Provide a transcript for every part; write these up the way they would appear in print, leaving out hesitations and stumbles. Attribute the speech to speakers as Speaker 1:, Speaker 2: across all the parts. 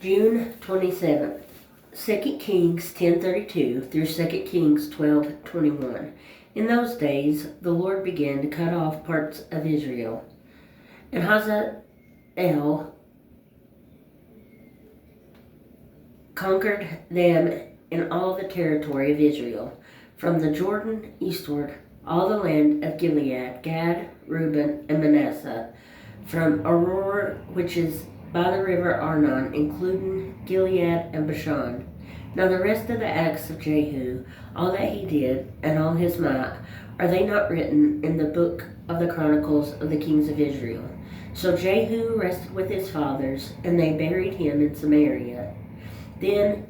Speaker 1: June 27th, 2 Kings 10:32 through 2 Kings 12:21. In those days, the Lord began to cut off parts of Israel, and Hazael conquered them in all the territory of Israel, from the Jordan eastward, all the land of Gilead, Gad, Reuben, and Manasseh, from Aurora, which is by the river Arnon, including Gilead and Bashan. Now the rest of the acts of Jehu, all that he did, and all his might, are they not written in the book of the Chronicles of the kings of Israel? So Jehu rested with his fathers, and they buried him in Samaria. Then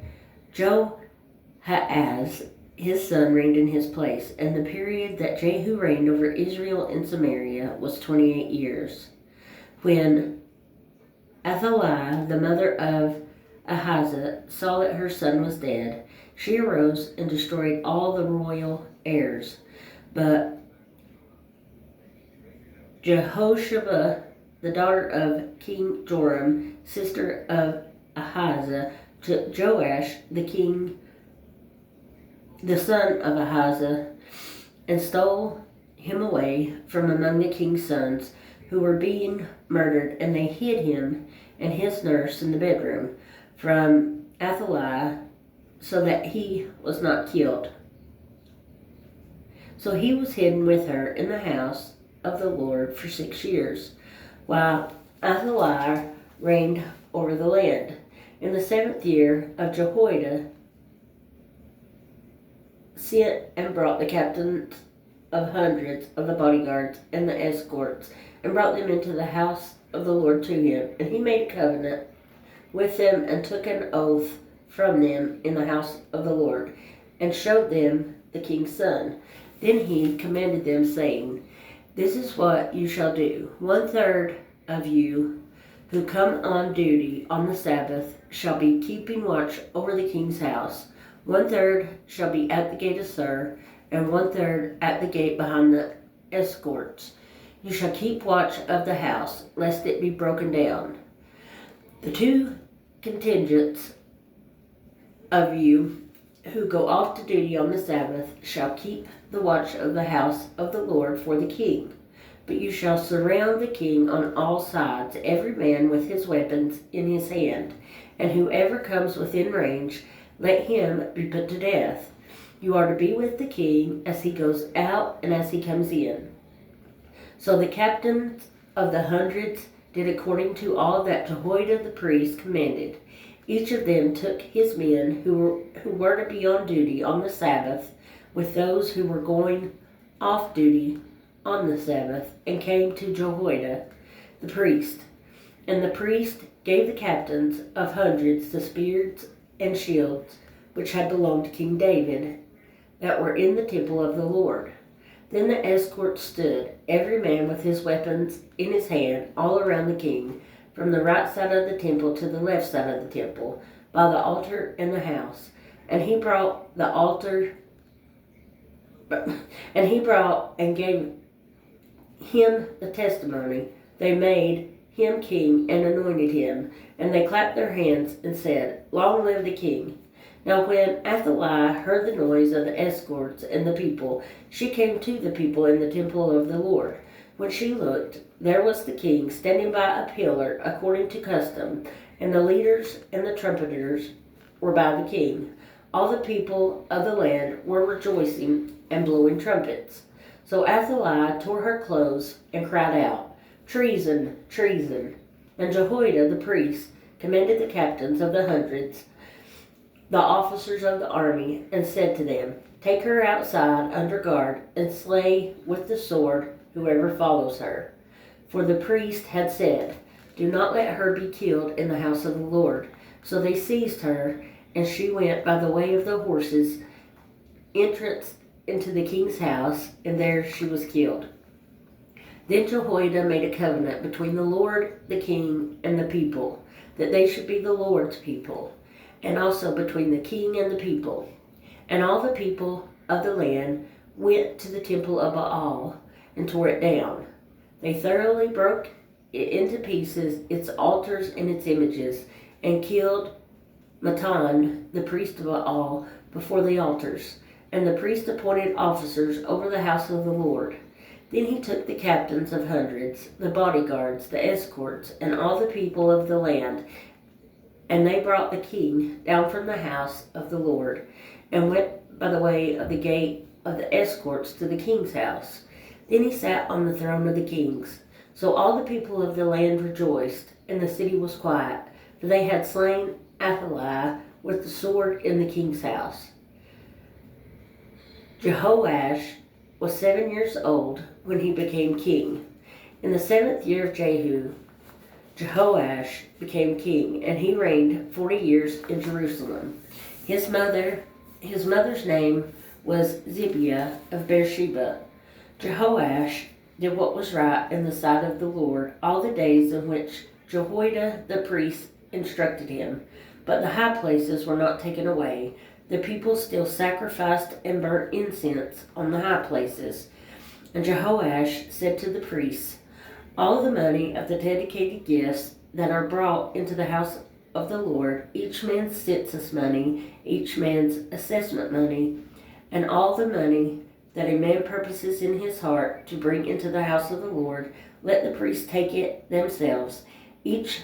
Speaker 1: Jehoahaz, his son, reigned in his place, and the period that Jehu reigned over Israel in Samaria was 28 years. When Athaliah, the mother of Ahaziah, saw that her son was dead, she arose and destroyed all the royal heirs. But Jehoshaphat, the daughter of King Joram, sister of Ahaziah, took Joash, the son of Ahaziah, and stole him away from among the king's sons who were being murdered, and they hid him and his nurse in the bedroom from Athaliah, so that he was not killed. So he was hidden with her in the house of the Lord for 6 years, while Athaliah reigned over the land. In the 7th year of Jehoiada, sent and brought the captains of hundreds of the bodyguards and the escorts, and brought them into the house of the Lord to him. And he made a covenant with them, and took an oath from them in the house of the Lord, and showed them the king's son. Then he commanded them, saying, "This is what you shall do. 1/3 of you who come on duty on the Sabbath shall be keeping watch over the king's house. 1/3 shall be at the gate of Sur, and 1/3 at the gate behind the escorts. You shall keep watch of the house, lest it be broken down. The 2 contingents of you who go off to duty on the Sabbath shall keep the watch of the house of the Lord for the king. But you shall surround the king on all sides, every man with his weapons in his hand, and whoever comes within range, let him be put to death. You are to be with the king as he goes out and as he comes in." So the captains of the hundreds did according to all that Jehoiada the priest commanded. Each of them took his men who were to be on duty on the Sabbath, with those who were going off duty on the Sabbath, and came to Jehoiada the priest. And the priest gave the captains of hundreds the spears and shields which had belonged to King David, that were in the temple of the Lord. Then the escorts stood, every man with his weapons in his hand, all around the king, from the right side of the temple to the left side of the temple, by the altar and the house. And he brought and gave him the testimony. They made him king and anointed him, and they clapped their hands and said, "Long live the king." Now when Athaliah heard the noise of the escorts and the people, she came to the people in the temple of the Lord. When she looked, there was the king standing by a pillar according to custom, and the leaders and the trumpeters were by the king. All the people of the land were rejoicing and blowing trumpets. So Athaliah tore her clothes and cried out, "Treason, treason!" And Jehoiada the priest commanded the captains of the hundreds, the officers of the army, and said to them, "Take her outside under guard, and slay with the sword whoever follows her." For the priest had said, "Do not let her be killed in the house of the Lord." So they seized her, and she went by the way of the horses' entrance into the king's house, and there she was killed. Then Jehoiada made a covenant between the Lord, the king, and the people, that they should be the Lord's people, and also between the king and the people. And all the people of the land went to the temple of Baal and tore it down. They thoroughly broke it into pieces, its altars and its images, and killed Matan, the priest of Baal, before the altars. And the priest appointed officers over the house of the Lord. Then he took the captains of hundreds, the bodyguards, the escorts, and all the people of the land, and they brought the king down from the house of the Lord, and went by the way of the gate of the escorts to the king's house. Then he sat on the throne of the kings. So all the people of the land rejoiced, and the city was quiet, for they had slain Athaliah with the sword in the king's house. Jehoash was 7 years old when he became king. In the 7th year of Jehu, Jehoash became king, and he reigned 40 years in Jerusalem. His mother's name was Zibiah of Beersheba. Jehoash did what was right in the sight of the Lord all the days in which Jehoiada the priest instructed him. But the high places were not taken away. The people still sacrificed and burnt incense on the high places. And Jehoash said to the priests, all the money of the dedicated gifts that are brought into the house of the Lord, each man's census money, each man's assessment money, and all the money that a man purposes in his heart to bring into the house of the Lord, let the priests take it themselves, each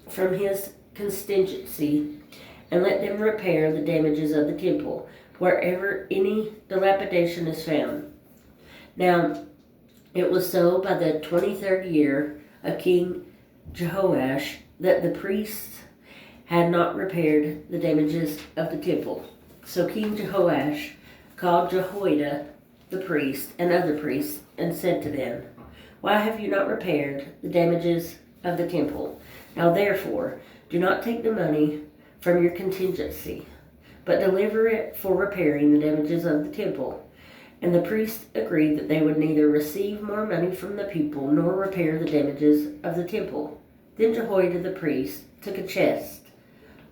Speaker 1: from his contingency, and let them repair the damages of the temple, wherever any dilapidation is found. Now, it was so by the 23rd year of King Jehoash that the priests had not repaired the damages of the temple. So King Jehoash called Jehoiada the priest and other priests and said to them, why have you not repaired the damages of the temple? Now therefore, do not take the money from your contingency, but deliver it for repairing the damages of the temple. And the priests agreed that they would neither receive more money from the people nor repair the damages of the temple. Then Jehoiada the priest took a chest,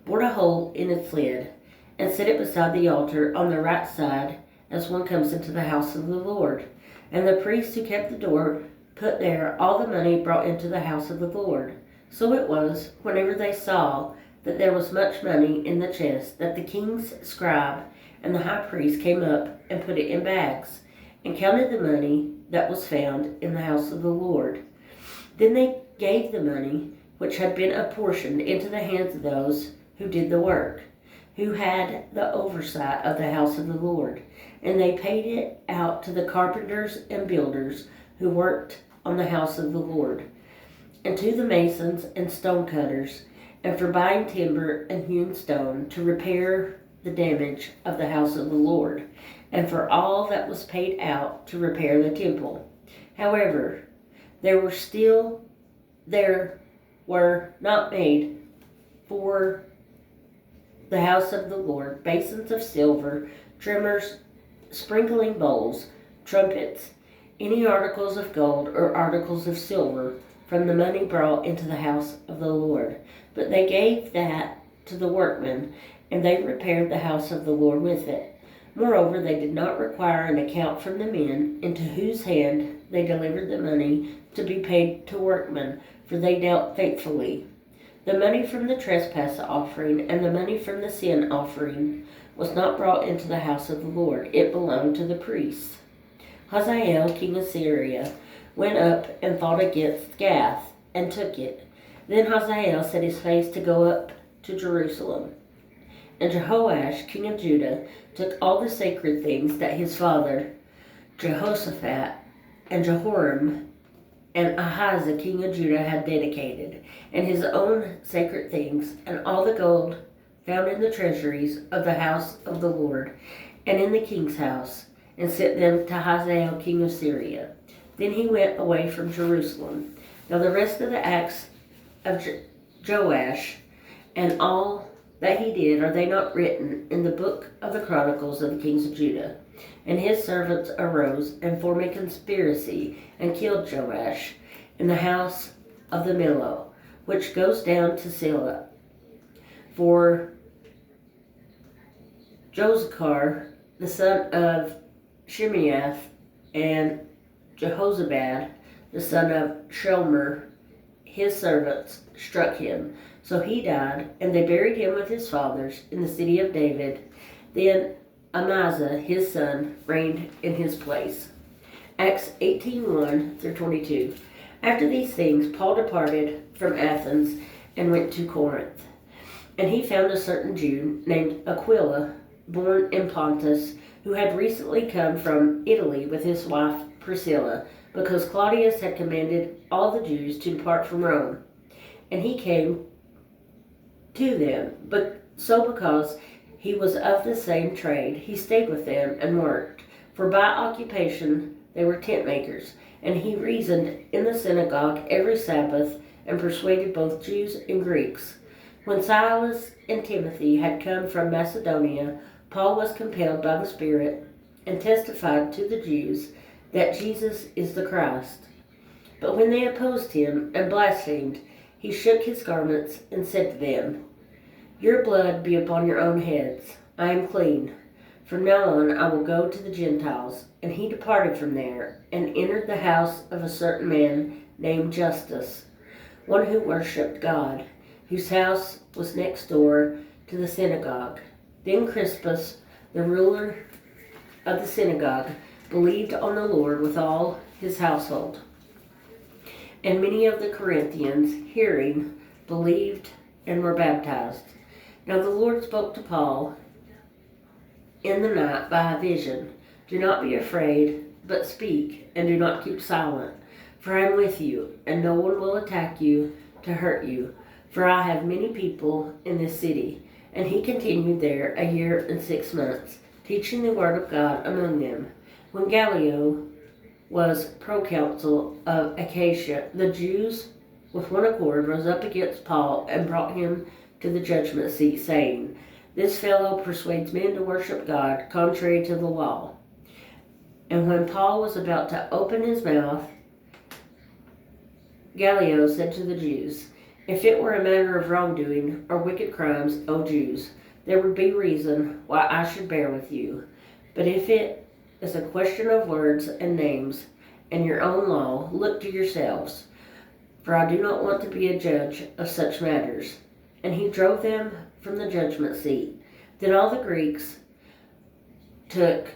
Speaker 1: bored a hole in its lid, and set it beside the altar on the right side as one comes into the house of the Lord. And the priests who kept the door put there all the money brought into the house of the Lord. So it was, whenever they saw that there was much money in the chest, that the king's scribe and the high priest came up and put it in bags, and counted the money that was found in the house of the Lord. Then they gave the money which had been apportioned into the hands of those who did the work, who had the oversight of the house of the Lord, and they paid it out to the carpenters and builders who worked on the house of the Lord, and to the masons and stone cutters, and for buying timber and hewn stone to repair the damage of the house of the Lord, and for all that was paid out to repair the temple. However, there were not made for the house of the Lord basins of silver, trimmers, sprinkling bowls, trumpets, any articles of gold or articles of silver from the money brought into the house of the Lord. But they gave that to the workmen, and they repaired the house of the Lord with it. Moreover, they did not require an account from the men into whose hand they delivered the money to be paid to workmen, for they dealt faithfully. The money from the trespass offering and the money from the sin offering was not brought into the house of the Lord. It belonged to the priests. Hazael, king of Syria, went up and fought against Gath and took it. Then Hazael set his face to go up to Jerusalem. And Jehoash, king of Judah, took all the sacred things that his father, Jehoshaphat, and Jehoram, and Ahijah, king of Judah, had dedicated, and his own sacred things, and all the gold found in the treasuries of the house of the Lord, and in the king's house, and sent them to Hazael, king of Syria. Then he went away from Jerusalem. Now the rest of the acts of Joash, and all that he did, are they not written in the book of the Chronicles of the kings of Judah? And his servants arose and formed a conspiracy and killed Joash in the house of the Millo, which goes down to Silla. For Josachar, the son of Shimeath, and Jehozabad, the son of Shomer, his servants, struck him, So he died, and they buried him with his fathers in the city of David. Then Amaziah, his son, reigned in his place. Acts 18:1-22. After these things, Paul departed from Athens and went to Corinth. And he found a certain Jew named Aquila, born in Pontus, who had recently come from Italy with his wife Priscilla, because Claudius had commanded all the Jews to depart from Rome. And he came to them, but because he was of the same trade, he stayed with them and worked. For by occupation they were tent makers. And he reasoned in the synagogue every Sabbath and persuaded both Jews and Greeks. When Silas and Timothy had come from Macedonia, Paul was compelled by the Spirit and testified to the Jews that Jesus is the Christ. But when they opposed him and blasphemed, he shook his garments and said to them, "Your blood be upon your own heads. I am clean. From now on I will go to the Gentiles." And he departed from there and entered the house of a certain man named Justus, one who worshipped God, whose house was next door to the synagogue. Then Crispus, the ruler of the synagogue, believed on the Lord with all his household. And many of the Corinthians, hearing, believed and were baptized. Now the Lord spoke to Paul in the night by a vision. "Do not be afraid, but speak, and do not keep silent. For I am with you, and no one will attack you to hurt you. For I have many people in this city." And he continued there 1 year and 6 months, teaching the word of God among them. When Gallio was proconsul of Achaia, the Jews with one accord rose up against Paul and brought him to the judgment seat, saying, "This fellow persuades men to worship God contrary to the law." And when Paul was about to open his mouth, Gallio said to the Jews, "If it were a matter of wrongdoing or wicked crimes, O Jews, there would be reason why I should bear with you. But if it is a question of words and names and your own law, look to yourselves. For I do not want to be a judge of such matters." And he drove them from the judgment seat. Then all the Greeks took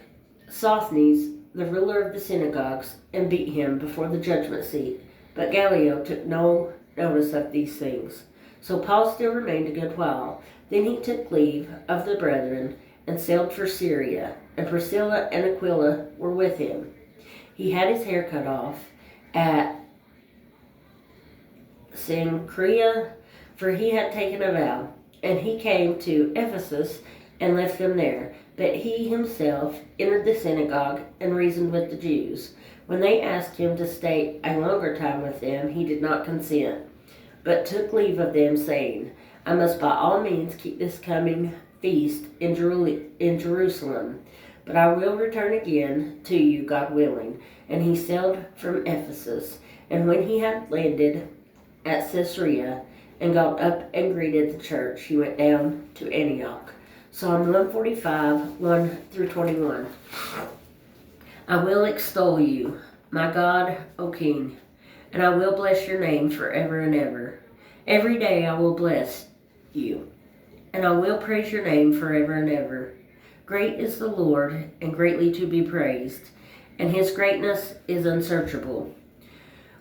Speaker 1: Sosthenes, the ruler of the synagogues, and beat him before the judgment seat. But Gallio took no notice of these things. So Paul still remained a good while. Then he took leave of the brethren and sailed for Syria, and Priscilla and Aquila were with him. He had his hair cut off at Cenchrea, for he had taken a vow, and he came to Ephesus and left them there. But he himself entered the synagogue and reasoned with the Jews. When they asked him to stay a longer time with them, he did not consent, but took leave of them, saying, "I must by all means keep this coming feast in Jerusalem, but I will return again to you, God willing." And he sailed from Ephesus. And when he had landed at Caesarea and got up and greeted the church, he went down to Antioch. Psalm 145, 1-21. I will extol you, my God, O King, and I will bless your name forever and ever. Every day I will bless you, and I will praise your name forever and ever. Great is the Lord, and greatly to be praised, and his greatness is unsearchable.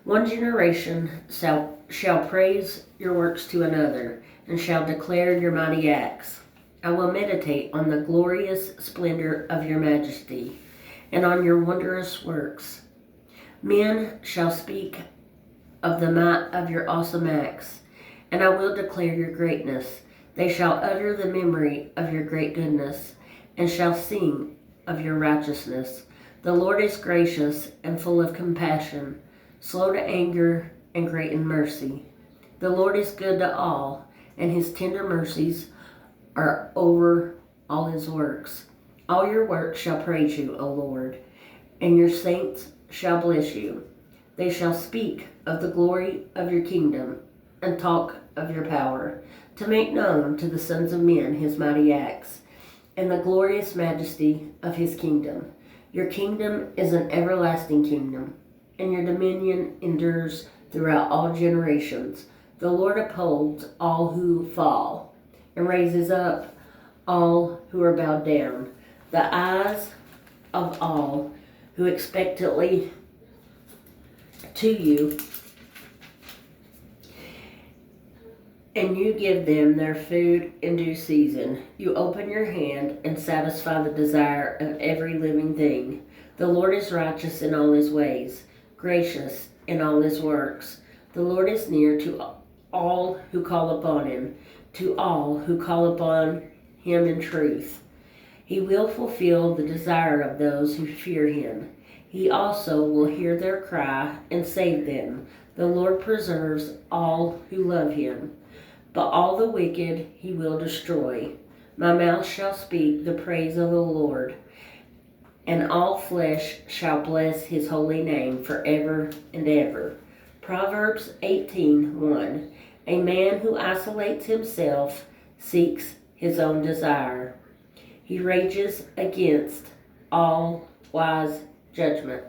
Speaker 1: One generation shall praise your works to another, and shall declare your mighty acts. I will meditate on the glorious splendor of your majesty, and on your wondrous works. Men shall speak of the might of your awesome acts, and I will declare your greatness. They shall utter the memory of your great goodness, and shall sing of your righteousness. The Lord is gracious and full of compassion, slow to anger and great in mercy. The Lord is good to all, and his tender mercies are over all his works. All your works shall praise you, O Lord, and your saints shall bless you. They shall speak of the glory of your kingdom and talk of your power, to make known to the sons of men his mighty acts and the glorious majesty of his kingdom. Your kingdom is an everlasting kingdom, and your dominion endures throughout all generations. The Lord upholds all who fall and raises up all who are bowed down. The eyes of all who expectantly to you, and you give them their food in due season. You open your hand and satisfy the desire of every living thing. The Lord is righteous in all his ways, gracious in all his works. The Lord is near to all who call upon him, to all who call upon him in truth. He will fulfill the desire of those who fear him. He also will hear their cry and save them. The Lord preserves all who love him, but all the wicked he will destroy. My mouth shall speak the praise of the Lord, and all flesh shall bless his holy name forever and ever. Proverbs 18:1. A man who isolates himself seeks his own desire. He rages against all wise judgment.